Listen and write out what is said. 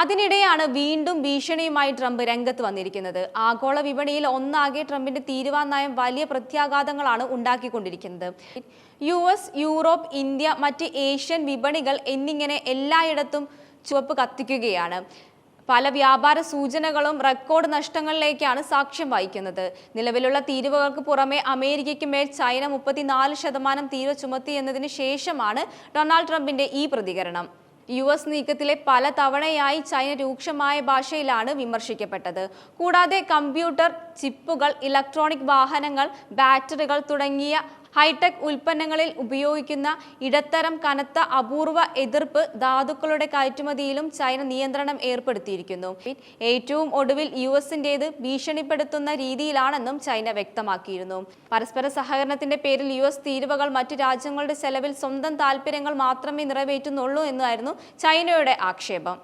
അതിനിടെയാണ് വീണ്ടും ഭീഷണിയുമായി ട്രംപ് രംഗത്ത് വന്നിരിക്കുന്നത്. ആഗോള വിപണിയിൽ ഒന്നാകെ ട്രംപിന്റെ തീരുവ നയം വലിയ പ്രത്യാഘാതങ്ങളാണ് ഉണ്ടാക്കിക്കൊണ്ടിരിക്കുന്നത്. US, യൂറോപ്പ്, ഇന്ത്യ, മറ്റ് ഏഷ്യൻ വിപണികൾ എന്നിങ്ങനെ എല്ലായിടത്തും ചുവപ്പ് കത്തിക്കുകയാണ്. പല വ്യാപാര സൂചനകളും റെക്കോർഡ് നഷ്ടങ്ങളിലേക്കാണ് സാക്ഷ്യം വഹിക്കുന്നത്. നിലവിലുള്ള തീരുവകൾക്ക് പുറമെ അമേരിക്കയ്ക്ക് മേൽ ചൈന 34% തീരുവ ചുമത്തി എന്നതിന് ശേഷമാണ് ഡൊണാൾഡ് ട്രംപിന്റെ ഈ പ്രതികരണം. US നീക്കത്തിലെ പല തവണയായി ചൈന രൂക്ഷമായ ഭാഷയിലാണ് വിമർശിക്കപ്പെട്ടത്. കൂടാതെ കമ്പ്യൂട്ടർ ചിപ്പുകൾ, ഇലക്ട്രോണിക് വാഹനങ്ങൾ, ബാറ്ററികൾ തുടങ്ങിയ ഹൈടെക് ഉൽപ്പന്നങ്ങളിൽ ഉപയോഗിക്കുന്ന ഇടത്തരം കനത്ത അപൂർവ എതിർപ്പ് ധാതുക്കളുടെ കയറ്റുമതിയിലും ചൈന നിയന്ത്രണം ഏർപ്പെടുത്തിയിരിക്കുന്നു. ഏറ്റവും ഒടുവിൽ US-ന്റേത് ഭീഷണിപ്പെടുത്തുന്ന രീതിയിലാണെന്നും ചൈന വ്യക്തമാക്കിയിരുന്നു. പരസ്പര സഹകരണത്തിന്റെ പേരിൽ US തീരുവകൾ മറ്റു രാജ്യങ്ങളുടെ ചെലവിൽ സ്വന്തം താൽപര്യങ്ങൾ മാത്രമേ നിറവേറ്റുന്നുള്ളൂ എന്നായിരുന്നു ചൈനയുടെ ആക്ഷേപം.